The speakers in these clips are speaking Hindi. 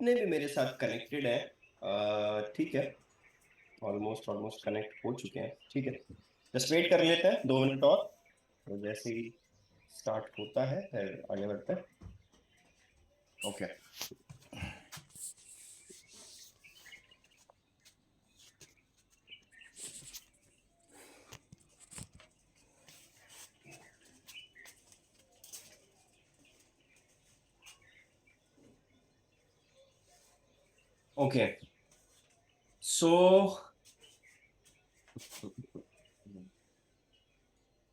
जितने भी मेरे साथ कनेक्टेड है, ठीक है। ऑलमोस्ट ऑलमोस्ट कनेक्ट हो चुके हैं, ठीक है। जस्ट वेट कर लेते हैं 2 मिनट और, तो जैसे ही स्टार्ट होता है फिर आगे बढ़ते हैं। ओके। ओके। सो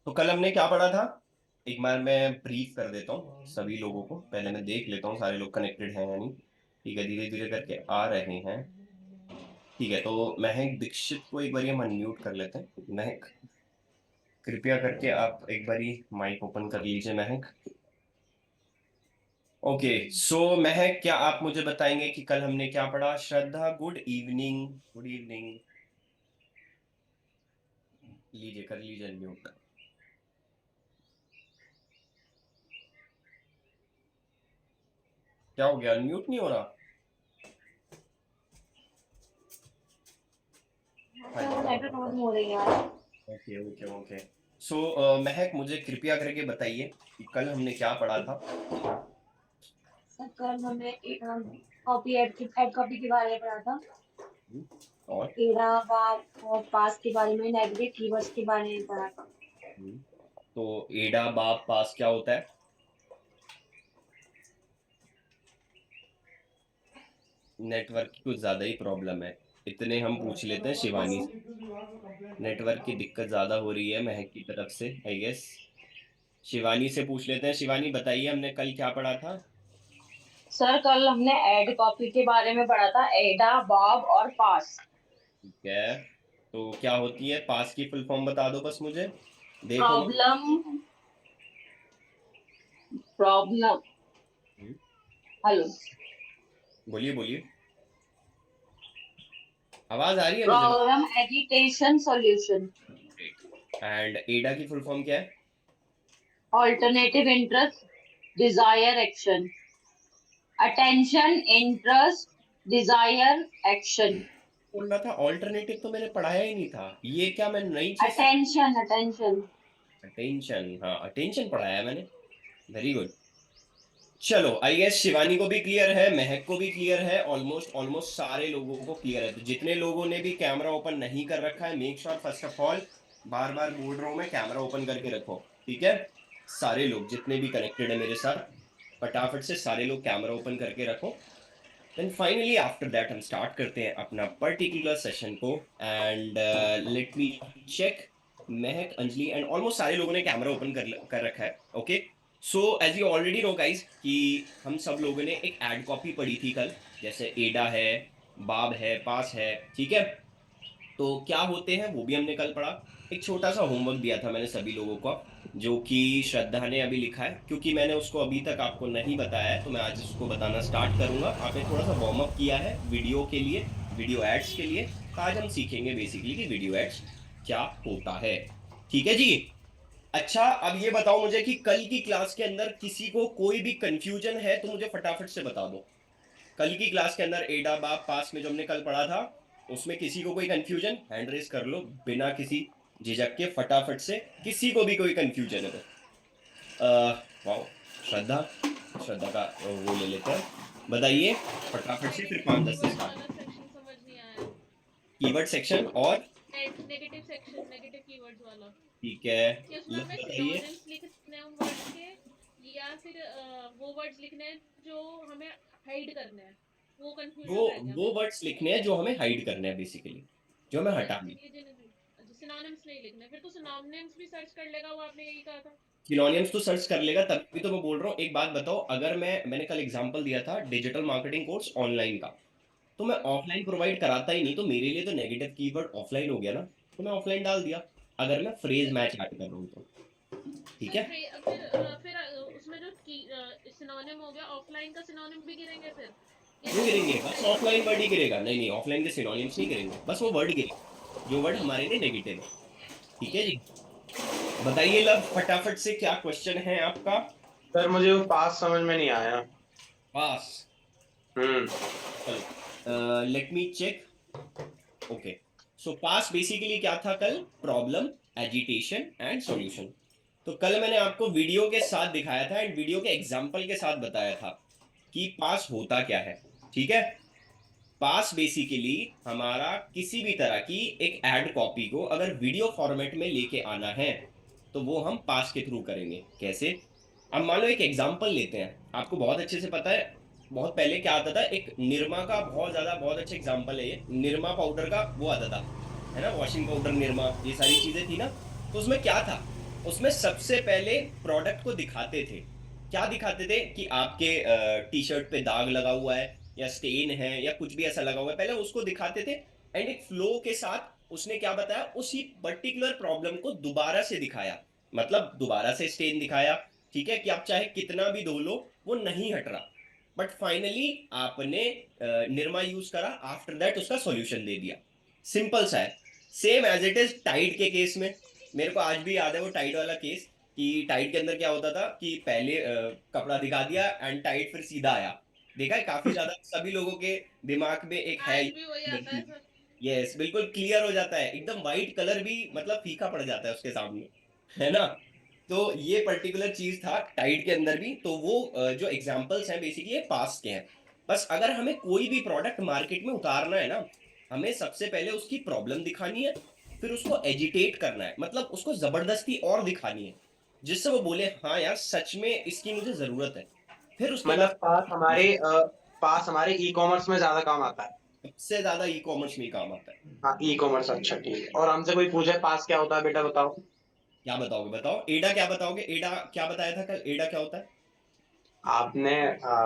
तो कल हमने क्या पढ़ा था? एक बार मैं ब्रीफ कर देता हूँ सभी लोगों को, पहले मैं देख लेता हूँ सारे लोग कनेक्टेड हैं या नहीं। ठीक है, धीरे धीरे करके आ रहे हैं। ठीक है, तो महक दीक्षित को एक बार हम अनम्यूट कर लेते हैं। महक, कृपया करके आप एक बारी माइक ओपन कर लीजिए महक। ओके। सो महक, क्या आप मुझे बताएंगे कि कल हमने क्या पढ़ा? श्रद्धा, गुड इवनिंग। Good evening. लीजिए, कर लीजिए अनम्यूट। क्या हो गया, अनम्यूट नहीं हो रहा? नेटवर्क प्रॉब्लम हो रही है यार। Okay okay okay. सो महक, मुझे कृपया करके बताइए कि कल हमने क्या पढ़ा था। सर कल हमने कॉपी एड कॉपी के बारे में पढ़ा था। और एरा बार और पास के बारे में, नेगेटिव कीवर्ड्स के बारे में पढ़ा था। तो एडा बाप पास क्या होता है? नेटवर्क की कुछ ज्यादा ही प्रॉब्लम है, इतने हम पूछ लेते हैं शिवानी से। नेटवर्क की दिक्कत ज्यादा हो रही है महक की तरफ से, आई गेस। शिवानी से पूछ लेते हैं। शिवानी बताइए, हमने कल क्या पढ़ा था? सर कल हमने एड कॉपी के बारे में पढ़ा था, एडा बॉब और पास। ठीक है, तो क्या होती है पास की फुल फॉर्म बता दो बस मुझे। देखो मैं। प्रॉब्लम, प्रॉब्लम, हेलो, बोलिए बोलिए, आवाज आ रही है मुझे। प्रॉब्लम एजिटेशन सॉल्यूशन, एंड एडा की फुल फॉर्म क्या है? Alternative interest, desire action, attention interest desire action, बोल रहा था ऑल्टरनेटिव तो मैंने पढ़ाया ही नहीं था, ये क्या मैं नई चीज? Attention attention. अटेंशन, हाँ अटेंशन पढ़ाया है मैंने। Very good. चलो, आई गेस शिवानी को भी क्लियर है, महक को भी क्लियर है, ऑलमोस्ट ऑलमोस्ट सारे लोगों को क्लियर है। तो जितने लोगों ने भी कैमरा ओपन नहीं कर रखा है, make sure first of all, बार बार बोल रहा हूं मैं, कैमरा ओपन करके रखो। ठीक है, सारे लोग जितने भी कनेक्टेड है मेरे साथ, फटाफट से सारे लोग कैमरा ओपन करके रखो। देन फाइनली आफ्टर दैट हम स्टार्ट करते हैं अपना पर्टिकुलर सेशन को। And let me check. Mahak, Anjali and almost सारे लोगों ने कैमरा ओपन कर रखा है। Okay. So as you already know guys कि हम सब लोगों ने एक एड कॉपी पढ़ी थी कल। जैसे एडा है, बाब है, पास है, ठीक है। तो क्या होते हैं वो भी हमने कल पढ़ा। एक छोटा सा होमवर्क दिया था मैंने सभी लोगों को, जो कि श्रद्धा ने अभी लिखा है। क्योंकि मैंने उसको अभी तक आपको नहीं बताया है, तो मैं आज उसको बताना स्टार्ट करूंगा। आपने थोड़ा सा वार्म अप किया है वीडियो के लिए, वीडियो एड्स के लिए। तो आज हम सीखेंगे बेसिकली कि वीडियो एड्स क्या होता है। ठीक है जी। अच्छा, अब ये बताओ मुझे कि कल की क्लास के अंदर किसी को कोई भी कंफ्यूजन है तो मुझे फटाफट से बता दो। कल की क्लास के अंदर एडा बाप पास में जो हमने कल पढ़ा था, उसमें किसी को कोई कंफ्यूजन, हैंड रेस कर लो बिना किसी झिझक के, फटाफट से। किसी को भी कोई कंफ्यूजन है तो वाओ, श्रद्धा। श्रद्धा का वो ले लेते हैं, बताइए फटाफट से, फिर 5-10 से कीवर्ड्स स्टार्ट। वाला सेक्शन समझ नहीं आया। कीवर्ड सेक्शन और नेगेटिव सेक्शन, नेगेटिव कीवर्ड्स वाला, ठीक है, कि उसमें लव हमें बताइए। सिनोनिम्स लिखने हैं उन वर्ड्स के, या फिर वो वर्ड्स लिखने हैं जो हमें हाइड करने हैं। वो वो कंफ्यूजन रह गया वो मेरे को। वर्ड्स लिखने हैं जो हमें हाइड करने हैं बेसिकली, जो हमें नहीं, हटाने। ये सिनोनिम्स नहीं लिखने, फिर तो सिनोनिम्स भी सर्च कर लेगा वो, आपने यही कहा था। सिनोनिम्स तो सर्च कर लेगा, तभी तो मैं बोल रहा हूँ। एक बात बताओ, अगर मैंने कल एग्जांपल दिया था डिजिटल मार्केटिंग कोर्स ऑनलाइन का, तो मैं हम्म। ऑफलाइन प्रोवाइड कराता ही नहीं, तो मेरे लिए तो नेगेटिव कीवर्ड ऑफलाइन हो गया ना, तो मैं ऑफलाइन डाल दिया। अगर मैं फ्रेज मैच ऐड कर रहा हूँ तो ठीक फिर है। उसमें जो सिनोनिम हो गया, ऑफलाइन का सिनोनिम भी गिरेंगे फिर, ये क्यों नहीं गिरेंगे? गिरेंगे? बस ऑफलाइन वर्ड ही गिरेगा। नहीं नहीं, ऑफलाइन के सिनोनिम्स नहीं गिरेंगे, बस वो वर्ड गिरेगा जो वर्ड हमारे लिए नेगेटिव है। ठीक है ठीक। जी। बताइए लव, फटाफट से क्या क्वेश्चन है आपका? सर मुझे वो पास समझ में नहीं आया। पास। चलो लेट मी चेक। ओके, सो पास बेसिकली क्या था कल? Problem, agitation and solution. तो कल मैंने आपको वीडियो के साथ दिखाया था एंड वीडियो के एग्जाम्पल के साथ बताया था कि पास होता क्या है। ठीक है, पास बेसिकली हमारा किसी भी तरह की एक एड कॉपी को अगर वीडियो फॉर्मेट में लेके आना है तो वो हम पास के थ्रू करेंगे। कैसे? अब मान लो एक एग्जांपल लेते हैं, आपको बहुत अच्छे से पता है बहुत पहले क्या आता था, एक निरमा का बहुत अच्छा एग्जांपल है ये, निरमा पाउडर का वो आता था, है ना, वॉशिंग पाउडर निरमा, ये सारी चीजें थी ना। तो उसमें क्या था, उसमें सबसे पहले प्रोडक्ट को दिखाते थे। क्या दिखाते थे कि आपके टी शर्ट पे दाग लगा हुआ है या स्टेन है या कुछ भी ऐसा लगा हुआ है, पहले उसको दिखाते थे एंड एक फ्लो के साथ उसने क्या बताया, उसी पर्टिकुलर प्रॉब्लम को दोबारा से दिखाया, मतलब दोबारा से स्टेन दिखाया। ठीक है, कि आप चाहे कितना भी धो लो वो नहीं हट रहा, बट फाइनली आपने निरमा यूज करा, आफ्टर दैट उसका सॉल्यूशन दे दिया। सिंपल सा है। Same as it is Tide के केस में, मेरे को आज भी याद है वो टाइड वाला केस, कि टाइड के अंदर क्या होता था कि पहले कपड़ा दिखा दिया एंड टाइड फिर सीधा आया। देखा है काफी ज्यादा सभी लोगों के दिमाग में एक है। आज भी वही आता है सर। यस, बिल्कुल क्लियर हो जाता है एकदम, वाइट कलर भी मतलब फीका पड़ जाता है उसके सामने, है ना। तो ये पर्टिकुलर चीज था टाइड के अंदर भी। तो वो जो एग्जांपल्स हैं बेसिकली ये पास के हैं। बस अगर हमें कोई भी प्रोडक्ट मार्केट में उतारना है ना, हमें सबसे पहले उसकी प्रॉब्लम दिखानी है, फिर उसको एजिटेट करना है, मतलब उसको जबरदस्ती और दिखानी है जिससे वो बोले हाँ यार सच में इसकी मुझे जरूरत है। फिर उसके मतलब बाद पास हमारे ई कॉमर्स में ज्यादा काम आता है। सबसे ज्यादा ई कॉमर्स में ही काम आता है। हाँ, ई कॉमर्स, अच्छा ठीक है। और हमसे कोई पूछे पास क्या होता है, बेटा बताओ। क्या बताओगे? बताओ एडा क्या बताओगे? एडा क्या बताया था कल? एडा क्या होता है? आपने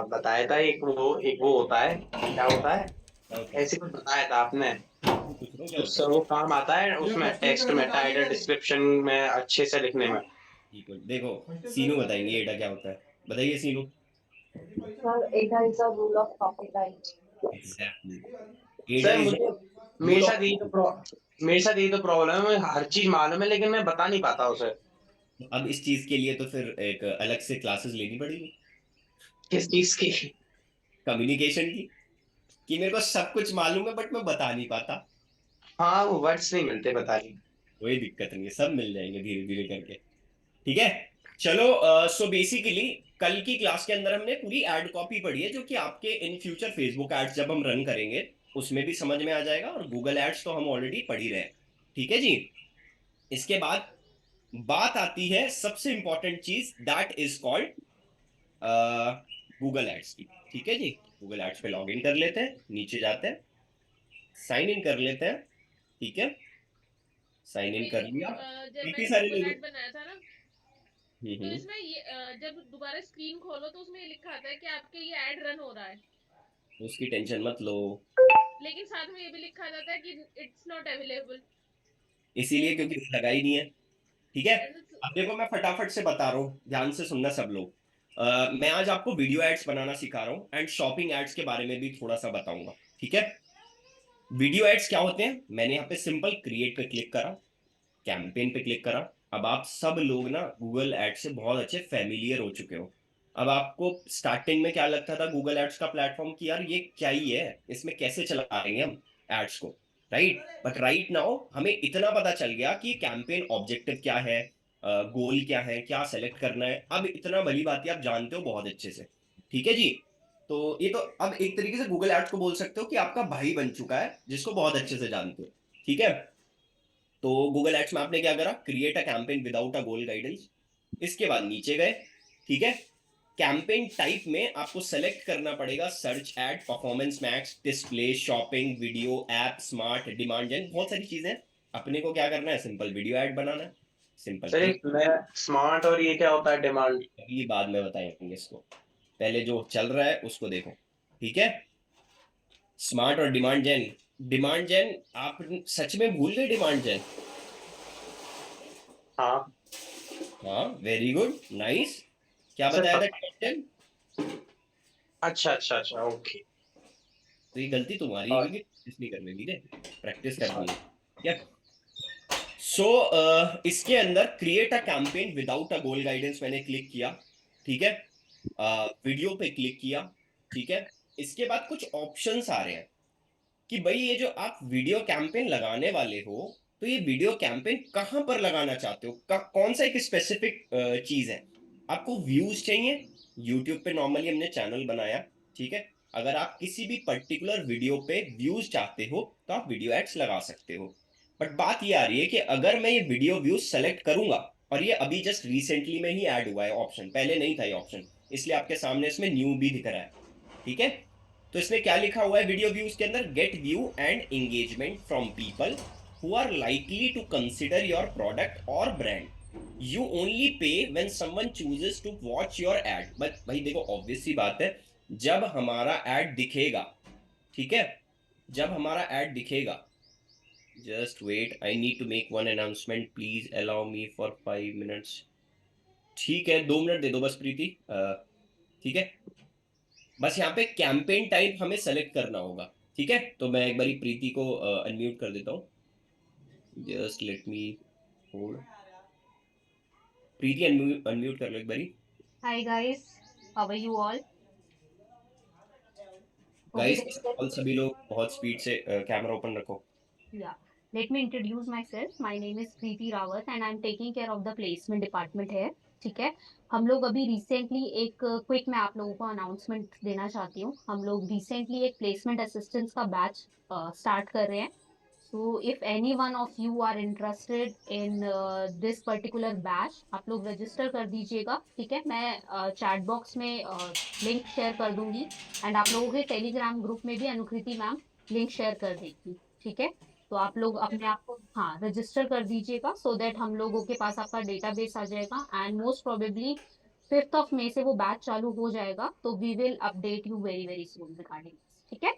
बताया था, एक वो होता है, क्या होता है, ओके, ऐसे कुछ बताया था आपने। पूछ रहा हूँ क्या होता उससे है। वो काम आता है उसमें, टेक्स्ट में, टाइटल डिस्क्रिप्शन में अच्छे से लिखने में। ठीक है, देखो सीनू बताएंगे एडा क्या होता है। बताइए सीनू। Sir, ADA is a rule of copyright. Exactly, एडा सर इज मुझे, मेरे रूल ऑफ। साथ यही तो मेरे साथ यही तो प्रॉब्लम है, मुझे हर चीज मालूम है लेकिन मैं बता नहीं पाता उसे। अब इस चीज के लिए तो फिर एक अलग से क्लासेस लेनी पड़ेगी, किस चीज की? कम्युनिकेशन की, कि मेरे को सब कुछ मालूम है बट मैं बता नहीं पाता। हाँ, वो वर्ड्स नहीं मिलते बताने। कोई दिक्कत नहीं है, सब मिल जाएंगे धीरे धीरे करके। ठीक है, चलो। सो बेसिकली कल की क्लास के अंदर हमने पूरी एड कॉपी पढ़ी है जो कि आपके इन फ्यूचर फेसबुक एड्स जब हम रन करेंगे उसमें भी समझ में आ जाएगा, और गूगल एड्स तो हम ऑलरेडी पढ़ ही रहे हैं। ठीक है जी। इसके बाद बात आती है सबसे इंपॉर्टेंट चीज, that is called Google Ads की। ठीक है जी, गूगल एड्स पे लॉग इन कर लेते हैं, नीचे जाते हैं, साइन इन कर लेते हैं। ठीक है, साइन इन कर लिया। जब काफी मैंने सारे गूगल लोग। ऐड बनाया था ना, तो हम्म। इसमें ये जब दोबारा स्क्रीन खोलो तो उसमें ये लिखा आता है कि आपके ये ऐड रन हो रहा है, उसकी टेंशन मत लो, लेकिन साथ में ये भी लिखा जाता है कि इट्स नॉट अवेलेबल। इसीलिए क्योंकि लगा ही नहीं है। ठीक है, अब देखो मैं फटाफट से बता रहा हूँ, ध्यान से सुनना सब लोग। मैं आज आपको वीडियो एड्स बनाना सिखा रहा हूँ एंड शॉपिंग एड्स के बारे में भी थोड़ा सा बताऊंगा। ठीक है, वीडियो एड्स क्या होते हैं, मैंने यहाँ पे सिंपल क्रिएट पे क्लिक करा, कैंपेन पे क्लिक करा। अब आप सब लोग ना गूगल एड्स से बहुत अच्छे फैमिलियर हो चुके हो। अब आपको स्टार्टिंग में क्या लगता था गूगल एड्स का प्लेटफॉर्म कि यार ये क्या ही है, इसमें कैसे चलाएंगे हम एड्स को, राइट। बट राइट नाउ हमें इतना पता चल गया कि कैंपेन ऑब्जेक्टिव क्या है, गोल क्या है, क्या सेलेक्ट करना है, अब इतना भली बात है आप जानते हो बहुत अच्छे से। ठीक है जी। तो ये तो अब एक तरीके से गूगल एड्स को बोल सकते हो कि आपका भाई बन चुका है जिसको बहुत अच्छे से जानते हो। ठीक है, तो गूगल एड्स में आपने क्या करा, create a campaign without a goal guidance. इसके बाद नीचे गए। ठीक है, कैंपेन टाइप में आपको सेलेक्ट करना पड़ेगा search ad, performance max, display, shopping, video, app, smart, demand gen, बहुत सारी चीजें। अपने को क्या करना है, सिंपल वीडियो ऐड बनाना है, सिंपल सर क्लिक। एक मैं स्मार्ट, और ये क्या होता है डिमांड? अभी बाद में बताएंगे इसको, पहले जो चल रहा है उसको देखो। ठीक है, स्मार्ट और डिमांड जेन। डिमांड जेन आप सच में भूल गए डिमांड जेन? हाँ हाँ, वेरी गुड, नाइस। क्या सर, बताया था डिमांड जेन? अच्छा अच्छा अच्छा, ओके। तो ये गलती तुम्हारी है और क्योंकि प्रैक्टिस नहीं करनी, ठीक है, प्रैक्टिस करनी है। क्या? सो इसके अंदर create a campaign without a goal guidance मैंने क्लिक किया। ठीक है, वीडियो पे क्लिक किया। ठीक है, इसके बाद कुछ ऑप्शंस आ रहे हैं कि भाई ये जो आप वीडियो कैंपेन लगाने वाले हो, तो ये वीडियो कैंपेन कहाँ पर लगाना चाहते हो, कौन सा एक स्पेसिफिक चीज है। आपको व्यूज चाहिए, यूट्यूब पे नॉर्मली हमने चैनल बनाया, ठीक है। अगर आप किसी भी पर्टिकुलर वीडियो पे व्यूज चाहते हो तो आप वीडियो एड्स लगा सकते हो। बट बात ये आ रही है कि अगर मैं ये वीडियो व्यूज सेलेक्ट करूंगा, और ये अभी जस्ट रिसेंटली में ही ऐड हुआ है ऑप्शन, पहले नहीं था ये ऑप्शन, इसलिए आपके सामने इसमें न्यू भी दिख रहा है, ठीक है। तो इसमें क्या लिखा हुआ है वीडियो व्यूज के अंदर, get view and engagement from people who are likely to consider your product और brand, you only pay when someone chooses to watch your ad. But भाई देखो, ऑब्वियस सी बात है, जब हमारा एड दिखेगा, ठीक है, जब हमारा एड दिखेगा, just wait, I need to make one announcement, please allow me for 5 minutes. ठीक है, 2 मिनट दे दो बस प्रीति, ठीक है। बस यहाँ पे कैंपेन टाइप हमें सेलेक्ट करना होगा, ठीक है। तो मैं एक बारी प्रीति को अनम्यूट कर देता हूँ, जस्ट लेट मी होल्ड। प्रीति अनम्यूट कर लो एक बारी। Hi guys, how are you all? Guys Okay, all सभी लोग बहुत स्पीड से कैमरा ओपन रखो। yeah. Let me introduce myself. My name is Preeti Rawat and I'm taking care of the placement department here. ठीक है, हम लोग अभी रिसेंटली एक क्विक मैं आप लोगों को अनाउंसमेंट देना चाहती हूँ। हम लोग रिसेंटली एक प्लेसमेंट असिस्टेंट्स का बैच स्टार्ट कर रहे हैं। So if any one of you are interested in this particular batch, आप लोग रजिस्टर कर दीजिएगा, ठीक है। मैं चैट बॉक्स में लिंक शेयर कर दूंगी एंड आप लोगों के टेलीग्राम ग्रुप में भी अनुकृति मैम लिंक शेयर कर देगी, ठीक है। तो आप लोग अपने आप को हाँ रजिस्टर कर दीजिएगा सो दैट हम लोगों के पास आपका डेटाबेस आ जाएगा and most probably 5th of मई से वो बैच चालू हो जाएगा। तो we will update you very very soon regarding, ठीक है।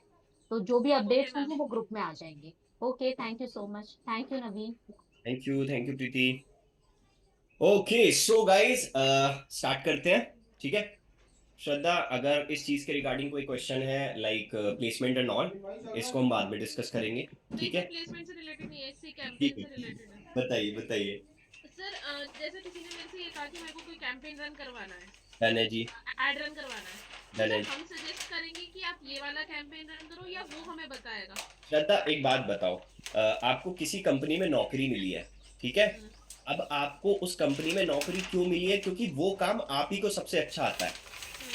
तो जो भी अपडेट्स होंगे वो ग्रुप में आ जाएंगे। Okay, thank you so much, thank you Naveen. Thank you Preeti. Okay so guys start करते हैं, ठीक है। श्रद्धा, अगर इस चीज के रिगार्डिंग कोई क्वेश्चन है लाइक प्लेसमेंट एंड ऑल, इसको हम बाद में डिस्कस करेंगे, नहीं ठीक सर, है। प्लेसमेंट से रिलेटेड नहीं है, इसी ठीक कैंपेन है, से रिलेटेड है। बताइए बताइए। सर जैसे किसी ने मेरे से ये कहा कि मेरे को कोई कैंपेन रन करवाना है, डन है जी, एड रन करवाना है, तो डन सर है। हम सजेस्ट करेंगे कि आप ये वाला कैंपेन रन करो या वो हमें बताएगा? श्रद्धा एक बात बताओ, आपको किसी कंपनी में नौकरी मिली है, ठीक है। हम्म, अब आपको उस कंपनी में नौकरी क्यों मिली है, क्योंकि वो काम आप ही को सबसे अच्छा आता है।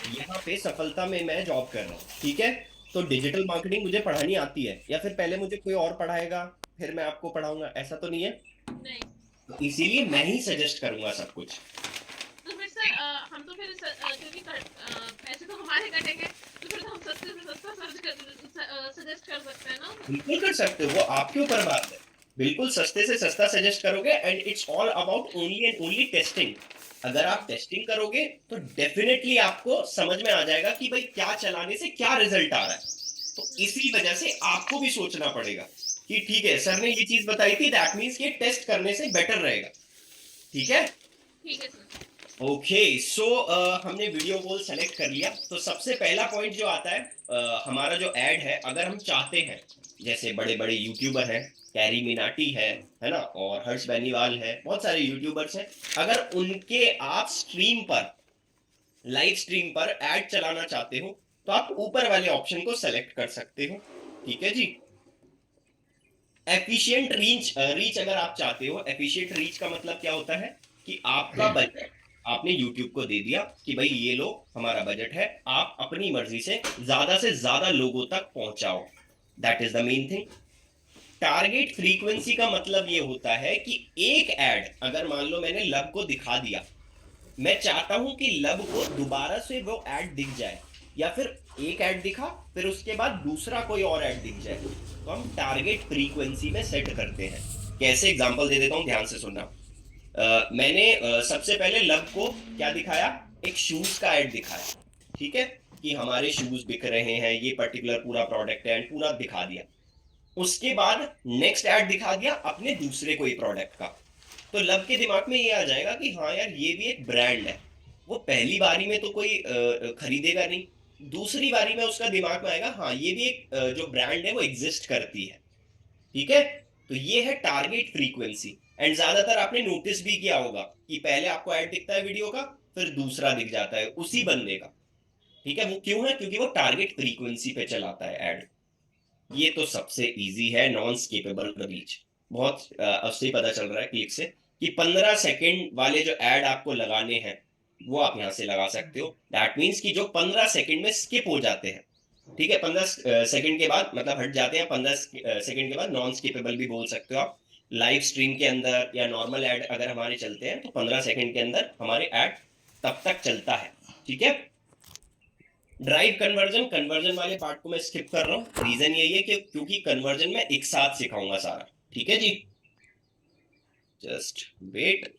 यहाँ पे सफलता में मैं जॉब कर रहा हूँ, ठीक है। तो डिजिटल मार्केटिंग मुझे पढ़ानी आती है, या फिर पहले मुझे कोई और पढ़ाएगा फिर मैं आपको पढ़ाऊंगा, ऐसा तो नहीं है। नहीं। तो इसीलिए मैं ही सजेस्ट करूंगा सब कुछ। तो फिर सर हम तो फिर क्योंकि पैसे तो हमारे कटेंगे, तो फिर तो हम सस्ते से सस्ता सजेस्ट कर सकते हैं ना। बिल्कुल कर सकते हो, वो आपके ऊपर बात है। बिल्कुल सस्ते से सस्ता सजेस्ट करोगे, and it's all about only and only testing. अगर आप टेस्टिंग करोगे तो डेफिनेटली आपको समझ में आ जाएगा कि भाई क्या चलाने से क्या रिजल्ट आ रहा है। तो इसी वजह से आपको भी सोचना पड़ेगा कि ठीक है, सर ने ये चीज बताई थी, दैट मीन्स ये टेस्ट करने से बेटर रहेगा, ठीक है। ठीक है सर। ओके सो हमने वीडियो गोल सेलेक्ट कर लिया। तो सबसे पहला पॉइंट जो आता है, हमारा जो ऐड है, अगर हम चाहते हैं, जैसे बड़े बड़े यूट्यूबर हैं, कैरी मिनाटी है ना, और हर्ष बेनीवाल है, बहुत सारे यूट्यूबर्स हैं, अगर उनके आप स्ट्रीम पर, लाइव स्ट्रीम पर ऐड चलाना चाहते हो, तो आप ऊपर वाले ऑप्शन को सेलेक्ट कर सकते हो, ठीक है जी। एफिशिएंट रीच अगर आप चाहते हो, एफिशिएंट रीच का मतलब क्या होता है कि आपका बजट आपने YouTube को दे दिया कि भाई ये लो हमारा बजट है, आप अपनी मर्जी से ज्यादा लोगों तक पहुंचाओ, that is the main thing. Target frequency का मतलब ये होता है कि एक ऐड, अगर मान लो मैंने लब को दिखा दिया, मैं चाहता हूं कि लब को दोबारा से वो ऐड दिख जाए, या फिर एक ऐड दिखा फिर उसके बाद दूसरा कोई और ऐड दिख जाए, तो हम टारगेट फ्रीक्वेंसी में सेट करते हैं। कैसे, एग्जांपल दे देता हूं, ध्यान से सुनना। मैंने सबसे पहले लब को क्या दिखाया, एक शूज का ऐड दिखाया, ठीक है, कि हमारे शूज बिक रहे हैं, ये पर्टिकुलर पूरा प्रोडक्ट है, एंड पूरा दिखा दिया। उसके बाद नेक्स्ट ऐड दिखा दिया अपने दूसरे कोई प्रोडक्ट का। तो लब के दिमाग में ये आ जाएगा कि हाँ यार ये भी एक ब्रांड है। वो पहली बारी में तो कोई खरीदेगा नहीं, दूसरी बारी में उसका दिमाग में आएगा हाँ ये भी एक जो ब्रांड है वो एग्जिस्ट करती है, ठीक है। तो ये है टारगेट फ्रीक्वेंसी। एंड ज्यादातर आपने नोटिस भी किया होगा कि पहले आपको ऐड दिखता है वीडियो का, फिर दूसरा दिख जाता है उसी बंदे का, ठीक है, वो क्यों है? क्योंकि वो टारगेट फ्रीक्वेंसी पे चलाता है ऐड। ये तो सबसे इजी है, नॉन स्किपेबल रीच। बहुत अब से ही पता चल रहा है क्लिक से कि 15 सेकंड वाले जो ऐड आपको लगाने हैं वो आप यहाँ से लगा सकते हो। दैट मीन्स कि जो 15 सेकंड में स्किप हो जाते हैं, ठीक है, 15 सेकंड के बाद मतलब हट जाते हैं, 15 सेकंड के बाद नॉन स्किपेबल भी बोल सकते हो आप। लाइव स्ट्रीम के अंदर या नॉर्मल ऐड अगर हमारे चलते हैं तो 15 सेकंड के अंदर हमारे ऐड तब तक चलता है, ठीक है। ड्राइव कन्वर्जन, कन्वर्जन वाले पार्ट को मैं स्किप कर रहा हूँ, रीजन यही है कि क्योंकि कन्वर्जन में एक साथ सिखाऊंगा सारा, ठीक है जी। Just wait.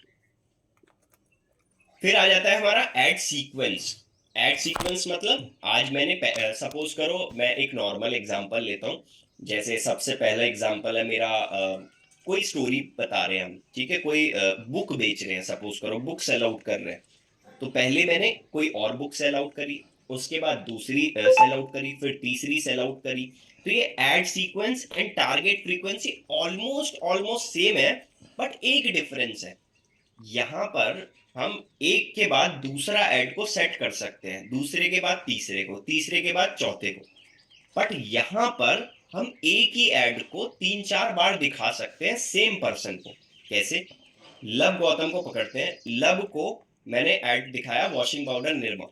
फिर आ जाता है हमारा एड सीक्वेंस। एड सीक्वेंस मतलब आज मैंने सपोज करो मैं एक नॉर्मल एग्जांपल लेता हूँ। जैसे सबसे पहला एग्जांपल है मेरा, कोई स्टोरी बता रहे हैं हम, ठीक है, कोई बुक बेच रहे हैं, सपोज करो बुक सेल आउट कर रहे हैं। तो पहले मैंने कोई और बुक सेल आउट करी, उसके बाद दूसरी सेल आउट करी, फिर तीसरी सेल आउट करी। तो ये ad sequence and target frequency almost almost same है, बट एक डिफरेंस है। यहाँ पर हम एक के बाद दूसरा ऐड को सेट कर सकते हैं, दूसरे के बाद तीसरे को, तीसरे के बाद चौथे को। बट यहाँ पर हम एक ही ऐड को 3-4 बार दिखा सकते हैं सेम पर्सन को। कैसे? लब गौतम को पकड़ते हैं, लब को मैंने ऐड दिखाया वॉशिंग पाउडर निरमा,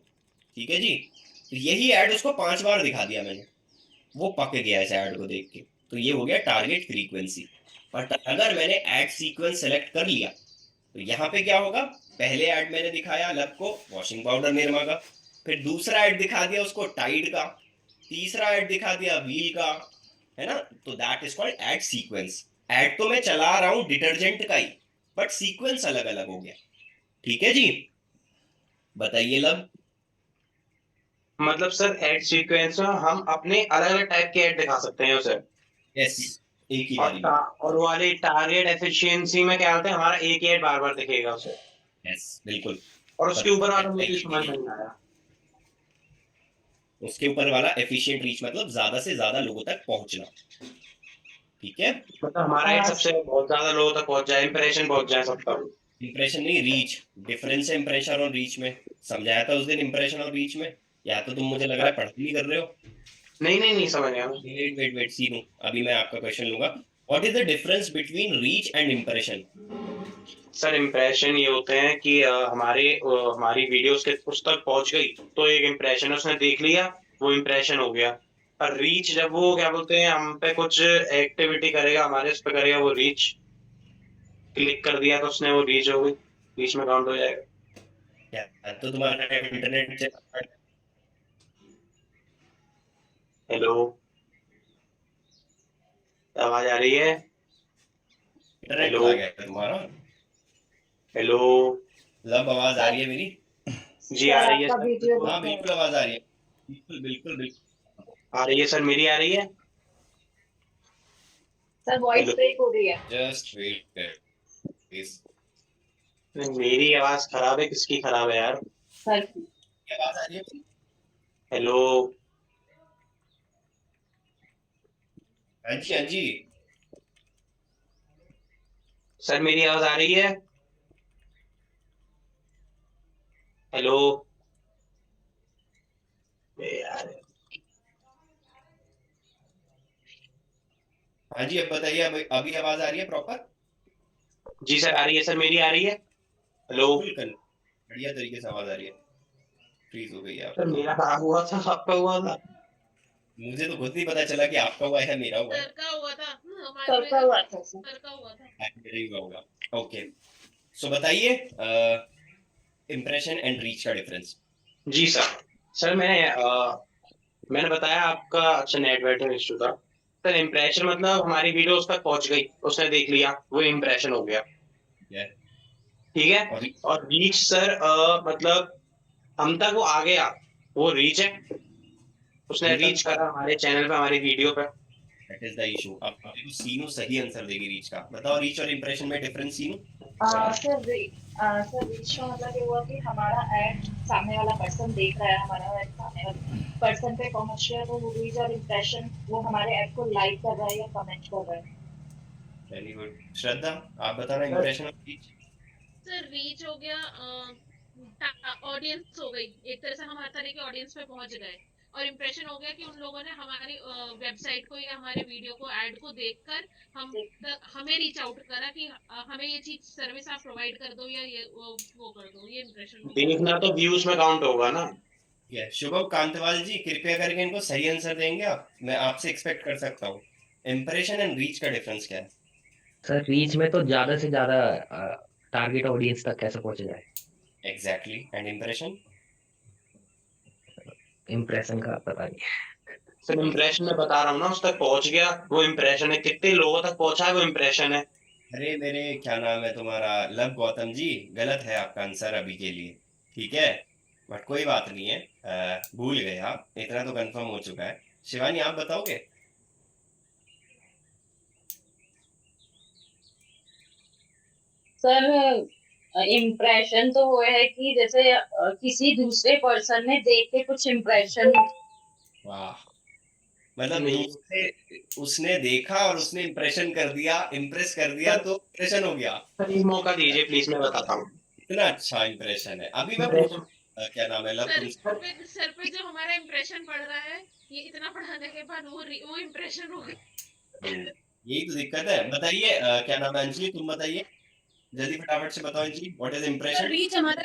ठीक है जी। तो यही ऐड उसको 5 बार दिखा दिया मैंने, वो पक गया इस ऐड को देख के। तो ये हो गया टारगेट फ्रीक्वेंसी। बट अगर मैंने ऐड सीक्वेंस सेलेक्ट कर लिया तो यहाँ पे क्या होगा? पहले ऐड मैंने दिखाया लब को वॉशिंग पाउडर निरमा का, फिर दूसरा ऐड दिखा दिया उसको टाइड का, तीसरा ऐड दिखा दिया व्हील का, है ना। तो that is called add sequence. Add तो मैं चला रहा हूं डिटर्जेंट का ही, बट सीक्वेंस अलग अलग हो गया, ठीक है जी। बताइए लब। मतलब सर एड सीक्वेंस में हम अपने अलग अलग टाइप के ऐड दिखा सकते हैं उसे। यस, एक ही और बारी में। और वाली टारगेट एफिशिएंसी में क्या होता है, हमारा एक ही ऐड बार बार दिखेगा उसे। यस बिल्कुल। और उसके ऊपर वाला मुझे समझ बताइए। नहीं आया। उसके ऊपर वाला एफिशिएंट रीच मतलब ज्यादा से ज्यादा लोगों तक पहुंचना, ठीक है। मतलब हमारा ऐड सबसे बहुत ज्यादा लोगों तक पहुंच जाए, इंप्रेशन पहुंच जाए सब तक। इंप्रेशन नहीं, रीच। डिफरेंस है इंप्रेशन और रीच में। समझाया था उस दिन इंप्रेशन और रीच में, या तो तुम मुझे लग रहा है पढ़ाई नहीं कर रहे हो। नहीं नहीं नहीं समझ गया मैं। वेट वेट वेट, सी नो, अभी मैं आपका क्वेश्चन लूंगा। What is the difference between reach and impression? Sir impression ये होते हैं कि हमारी वीडियोस के उस तक पहुंच गई तो एक इम्प्रेशन उसने देख लिया, वो इम्प्रेशन हो गया। और रीच जब वो क्या बोलते हैं हम पे कुछ एक्टिविटी करेगा, हमारे उस पे करेगा, वो रीच क्लिक कर दिया तो उसने वो रीच हो गई, रीच में काउंट हो जाएगा। क्या तो तुम्हारा इंटरनेट हेलो, आवाज आ रही है? इंटरनेट हेलो चला गया है तुम्हारा? हेलो। लब आवाज आ रही है मेरी? जी आ रही है आपका सर, वीडियो हाँ दिख रहा है। बिल्कुल आवाज आ रही है, बिल्कुल बिल्कुल बिल्कुल। आ रही है सर, मेरी आ रही है। सर वॉइस हेलो, ब्रेक हो रही है। Just wait please. मेरी आवाज खराब है, किसकी खराब है यार? सर आवाज आ रही है मेरी? हेलो हाँ जी हाँ जी। सर, मेरी आवाज आ रही है? हेलो यार। हाँ जी, अब बताइए, अब अभी आवाज आ रही है प्रॉपर? जी सर आ रही है सर, मेरी आ रही है। हेलो। बिल्कुल बढ़िया तरीके से आवाज आ रही है। फ्रीज हो गई है सर आपकी। मेरा खराब हुआ था, आपका हुआ था? मुझे तो खुद नहीं पता चला कि आपका हुआ है या मेरा हुआ है। सर का हुआ था हमारे सर का हुआ था सर। सर का हुआ था। मेरा ही हुआ होगा। ओके, सो बताइए इम्प्रेशन एंड रीच का डिफरेंस। जी सर। सर मैंने बताया आपका अच्छा नेटवर्क इशू था। सर इम्प्रेशन मतलब हमारी वीडियो उस तक पहुंच गई, उसने देख लिया, वो इम्प्रेशन हो गया। है ठीक है। और और रीच सर मतलब हम तक वो आ गया, वो रीच है। उसने हम तक, रीच करा हमारे चैनल पे, हमारी वीडियो पे। That is the issue. अब देखो सीनू सही आंसर देगी रीच का। बताओ रीच और इम्प्रेशन में डिफरेंस सीनू। सर रीच का मतलब ये हुआ कि हमारा ऐड सामने वाला पर्सन देख रहा है, हमारा ऐड सामने वाले पर्सन पे पहुंच रहा है, तो वो रीच और इम्प्रेशन वो हमारे ऐड को लाइक कर रहा है या कमेंट कर रहा है। Very good. श्रद्धा, आप बताना सर इम्प्रेशन और रीच। सर रीच हो गया ऑडियंस हो गई, एक तरह से हम हर तरह के ऑडियंस पे पहुंच गए, और इम्प्रेशन हो गया कि उन लोगों ने हमारी वेबसाइट को या हमारे वीडियो को ऐड को देखकर हमें रीच आउट करा कि हमें ये चीज सर्विस आप प्रोवाइड कर दो, या ये वो कर दो, ये इम्प्रेशन हो गया। देखना तो व्यूज में काउंट होगा ना। शुभम कांतवाल जी, कृपया करके इनको सही आंसर देंगे आप? मैं आपसे एक्सपेक्ट कर सकता हूँ। इम्प्रेशन एंड रीच का डिफरेंस क्या है? सर रीच में तो ज्यादा से ज्यादा टारगेट ऑडियंस तक कैसे पहुंचा जाए। एग्जैक्टली। And impression? इम्प्रेशन का पता नहीं। सर इम्प्रेशन में बता रहा हूँ ना, उस तक पहुंच गया वो इम्प्रेशन है, कितने लोगों तक पहुंचा है वो इम्प्रेशन है। अरे मेरे, क्या नाम है तुम्हारा, लव गौतम जी, गलत है आपका आंसर अभी के लिए। ठीक है, बट कोई बात नहीं है, भूल गए आप, इतना तो कंफर्म हो चुका है। शिवानी आप बताओगे? सर इम्प्रेशन तो वो है कि जैसे किसी दूसरे पर्सन ने देख के कुछ इम्प्रेशन। वाह, मतलब नहीं दूसरे, उसने देखा और उसने इम्प्रेशन कर दिया, इम्प्रेस कर दिया, तो इम्प्रेशन हो गया। सर एक मौका दीजिए प्लीज, मैं बताता हूँ। इतना अच्छा इम्प्रेशन है। अभी मैं पूछूं, क्या नाम है, लव सर तुमसे? सर पे जो हमारा इम्प्रेशन पड़ रहा है, ये इतना पढ़ाने के बाद वो इम्प्रेशन हो गया। यही तो दिक्कत है। बताइए, क्या नाम है, अंजलि तुम बताइए, जल्दी फटाफट से बताओ Anjali, what is sir impression? Reach हमारा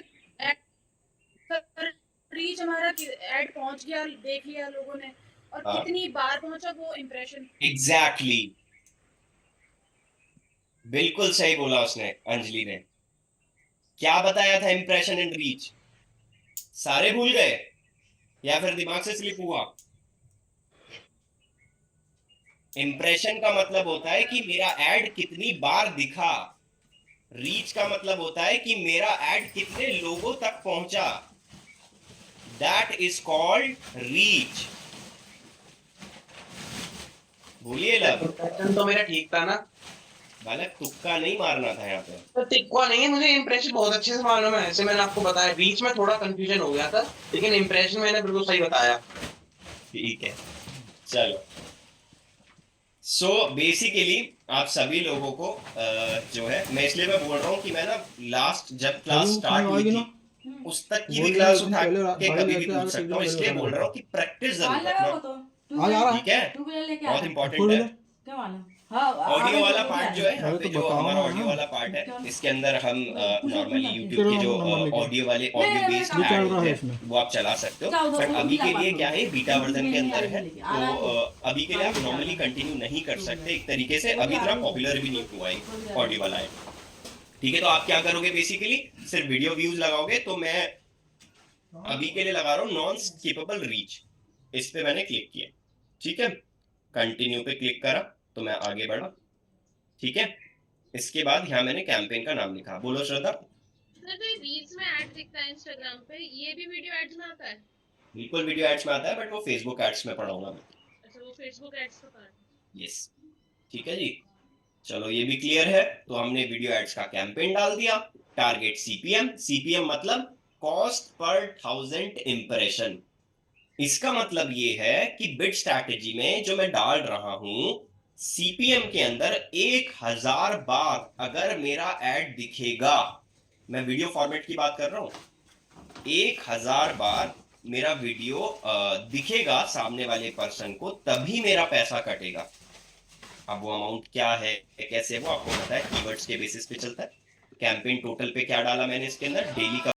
सर रीच हमारा ऐड पहुंच गया, देख लिया लोगों ने, और हाँ, कितनी बार पहुंचा वो इम्प्रेशन। एग्जैक्टली, बिल्कुल सही बोला उसने, अंजलि ने। क्या बताया था इम्प्रेशन एंड रीच? सारे भूल गए या फिर दिमाग से स्लिप हुआ? इम्प्रेशन का मतलब होता है कि मेरा एड कितनी बार दिखा। रीच का मतलब होता है कि मेरा एड कितने लोगों तक पहुंचा। That is called reach. भूलिए लव, इम्प्रेशन तो मेरा ठीक था ना। बालक तुक्का नहीं मारना था यहाँ पे। तो तिक्वा नहीं है, मुझे इम्प्रेशन बहुत अच्छे से मालूम है, ऐसे मैंने आपको बताया। रीच में थोड़ा कंफ्यूजन हो गया था, लेकिन इम्प्रेशन मैंने बिल्कुल सही बताया। ठीक है, चलो। सो बेसिकली आप सभी लोगों को जो है, मैं इसलिए मैं बोल रहा हूँ कि मैं ना लास्ट जब क्लास स्टार्ट हुई थी उस तक की भी क्लास उठा के कभी भी पूछ सकता हूँ, इसलिए बोल रहा हूँ कि प्रैक्टिस जरूर रखना। ठीक है, बहुत इंपॉर्टेंट है। ऑडियो वाला पार्ट जो है यहाँ पे, जो हमारा ऑडियो वाला पार्ट है, इसके अंदर हम नॉर्मली यूट्यूब के जो ऑडियो बेस्ड ऐड होते हैं वो आप चला सकते हो। बट अभी के लिए क्या है, बीटा वर्जन के अंदर है, तो अभी के लिए आप नॉर्मली कंटिन्यू नहीं कर सकते एक तरीके से, अभी इतना पॉपुलर भी नहीं हुआ है ऑडियो वाला है। ठीक है, तो आप क्या करोगे, बेसिकली सिर्फ वीडियो व्यूज लगाओगे। तो मैं अभी के लिए लगा रहा हूँ नॉन स्किपेबल रीच, इस पे मैंने क्लिक किया। ठीक है, कंटिन्यू पे क्लिक करा तो मैं आगे बढ़ा। ठीक है, इसके बाद यहाँ मैंने कैंपेन का नाम लिखा। बोलो श्रद्धा। सर जो रील्स में ऐड दिखता है इंस्टाग्राम पे, ये भी वीडियो एड्स में आता है? बिल्कुल वीडियो एड्स में आता है, बट वो फेसबुक एड्स में पढ़ाऊंगा मैं। अच्छा, वो फेसबुक एड्स का पार्ट है। यस, ठीक है जी। चलो ये भी क्लियर है। तो हमने वीडियो एड्स का कैंपेन डाल दिया। टारगेट सीपीएम, सीपीएम मतलब कॉस्ट पर 1000 इंप्रेशन। इसका मतलब ये है कि बिड स्ट्रैटेजी में जो मैं डाल रहा हूं, सीपीएम के अंदर 1000 बार अगर मेरा एड दिखेगा, मैं वीडियो फॉर्मेट की बात कर रहा हूं, 1000 बार मेरा वीडियो दिखेगा सामने वाले पर्सन को, तभी मेरा पैसा कटेगा। अब वो अमाउंट क्या है, कैसे, वो आपको पता है, कीवर्ड्स के बेसिस पे चलता है। कैंपेन टोटल पे क्या डाला मैंने इसके अंदर, डेली का